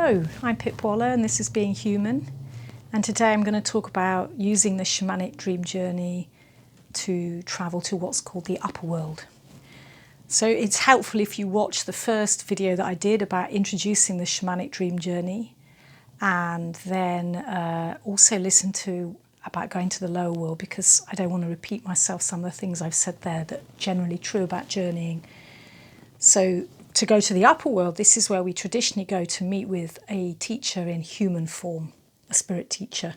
Hello, I'm Pip Waller and this is Being Human, and today I'm going to talk about using the shamanic dream journey to travel to what's called the upper world. So it's helpful if you watch the first video that I did about introducing the shamanic dream journey, and then also listen to about going to the lower world, because I don't want to repeat myself, some of the things I've said there that are generally true about journeying. So to go to the upper world, this is where we traditionally go to meet with a teacher in human form, a spirit teacher.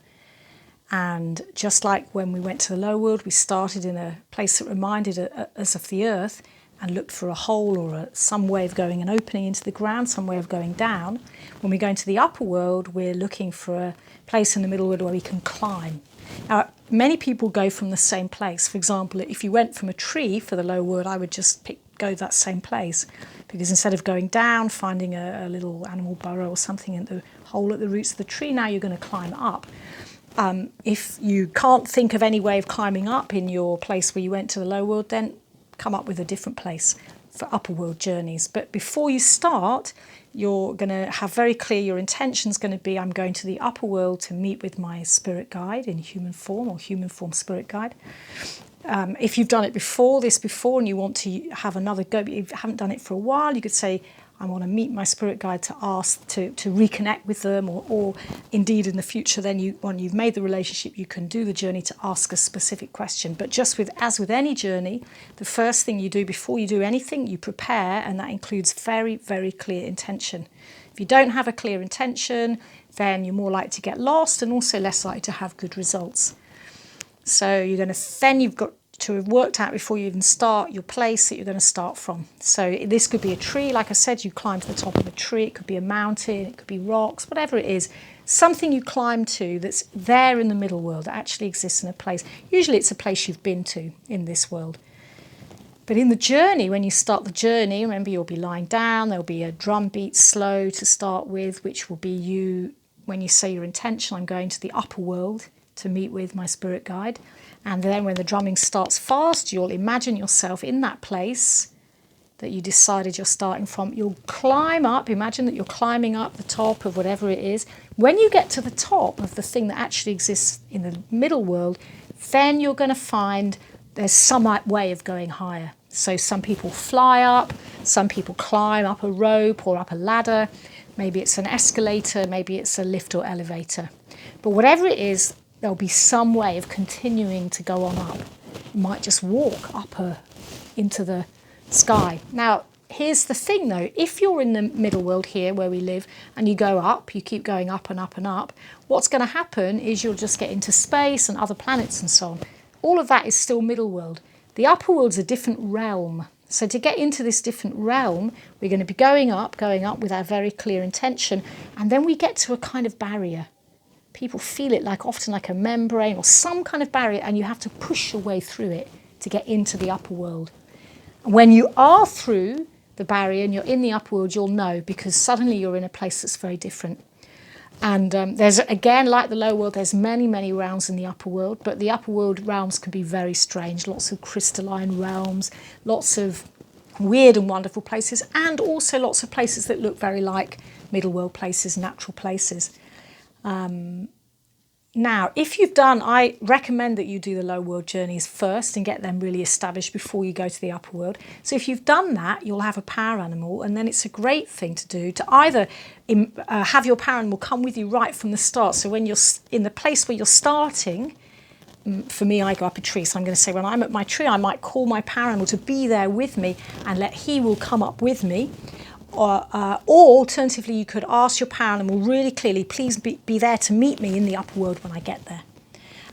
And just like when we went to the lower world, we started in a place that reminded us of the earth and looked for a hole or some way of going and opening into the ground, some way of going down. When we go into the upper world, we're looking for a place in the middle world where we can climb. Now, many people go from the same place. For example, if you went from a tree for the lower world, I would just go to that same place, because instead of going down, finding a little animal burrow or something in the hole at the roots of the tree, now you're going to climb up. If you can't think of any way of climbing up in your place where you went to the lower world, then come up with a different place for upper world journeys. But before you start, you're going to have very clear your intention's going to be, I'm going to the upper world to meet with my spirit guide in human form, or human form spirit guide. If you've done it before, and you want to have another go, but you haven't done it for a while, you could say, I want to meet my spirit guide to ask to reconnect with them, or indeed in the future, then when you've made the relationship, you can do the journey to ask a specific question. But as with any journey, the first thing you do before you do anything, you prepare, and that includes very, very clear intention. If you don't have a clear intention, then you're more likely to get lost and also less likely to have good results. So you've got to have worked out before you even start your place that you're going to start from. So this could be a tree, like I said, you climb to the top of a tree, it could be a mountain, it could be rocks, whatever it is, something you climb to that's there in the middle world, that actually exists in a place. Usually it's a place you've been to in this world. But in the journey, when you start the journey, remember you'll be lying down, there'll be a drum beat slow to start with, which will be you, when you say your intention, I'm going to the upper world to meet with my spirit guide. And then when the drumming starts fast, you'll imagine yourself in that place that you decided you're starting from. You'll climb up, imagine that you're climbing up the top of whatever it is. When you get to the top of the thing that actually exists in the middle world, then you're going to find there's some way of going higher. So some people fly up, some people climb up a rope or up a ladder. Maybe it's an escalator, maybe it's a lift or elevator. But whatever it is, there'll be some way of continuing to go on up. You might just walk up into the sky. Now, here's the thing though, if you're in the middle world here where we live and you go up, you keep going up and up and up, what's going to happen is you'll just get into space and other planets and so on. All of that is still middle world. The upper world's a different realm. So to get into this different realm, we're going to be going up with our very clear intention, and then we get to a kind of barrier. People feel it often like a membrane or some kind of barrier, and you have to push your way through it to get into the upper world. And when you are through the barrier and you're in the upper world, you'll know, because suddenly you're in a place that's very different. And there's, again, like the lower world, there's many, many realms in the upper world, but the upper world realms can be very strange. Lots of crystalline realms, lots of weird and wonderful places, and also lots of places that look very like middle world places, natural places. Now, if you've done, I recommend that you do the lower world journeys first and get them really established before you go to the upper world. So if you've done that, you'll have a power animal, and then it's a great thing to do to either have your power animal come with you right from the start. So when you're in the place where you're starting, for me, I go up a tree, so I'm going to say when I'm at my tree, I might call my power animal to be there with me and he will come up with me. Or alternatively, you could ask your power animal really clearly, please be there to meet me in the upper world when I get there.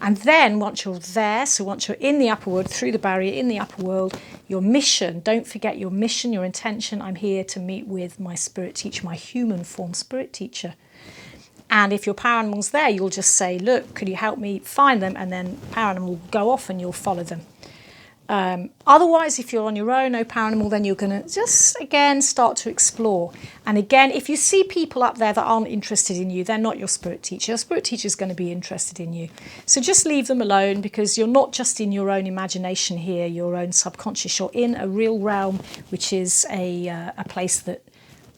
And then once you're there, so once you're in the upper world, through the barrier, in the upper world, your mission, don't forget your mission, your intention, I'm here to meet with my spirit teacher, my human form spirit teacher. And if your power animal's there, you'll just say, look, could you help me find them? And then power animal will go off and you'll follow them. Otherwise, if you're on your own, no power animal, then you're going to just, again, start to explore. And again, if you see people up there that aren't interested in you, they're not your spirit teacher. Your spirit teacher is going to be interested in you. So just leave them alone, because you're not just in your own imagination here, your own subconscious. You're in a real realm, which is a place that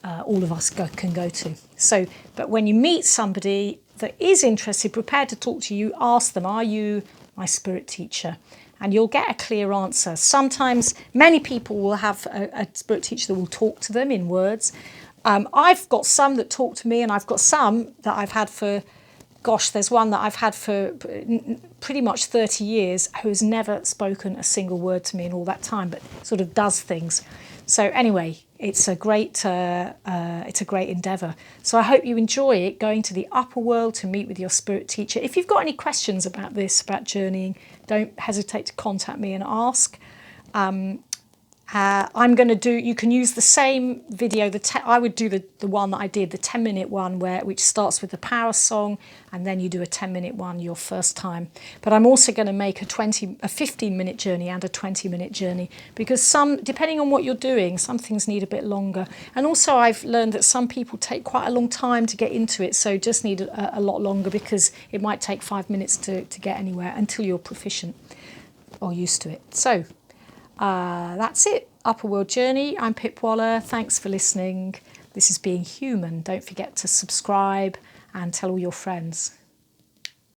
all of us can go to. So, but when you meet somebody that is interested, prepared to talk to you, ask them, are you my spirit teacher? And you'll get a clear answer. Sometimes many people will have a spirit teacher that will talk to them in words. I've got some that talk to me, and I've got some that I've had for, gosh, there's one that I've had for pretty much 30 years who's never spoken a single word to me in all that time, but sort of does things. So anyway, it's a great endeavour. So I hope you enjoy it, going to the upper world to meet with your spirit teacher. If you've got any questions about this, about journeying, don't hesitate to contact me and ask. I'm going to do, you can use the same video, I would do the one that I did, the 10-minute one, which starts with the power song, and then you do a 10-minute one your first time. But I'm also going to make a 15-minute journey and a 20-minute journey, because depending on what you're doing, some things need a bit longer. And also I've learned that some people take quite a long time to get into it, so just need a lot longer, because it might take 5 minutes to get anywhere until you're proficient or used to it. So that's it. Upper World Journey. I'm Pip Waller. Thanks for listening. This is Being Human. Don't forget to subscribe and tell all your friends.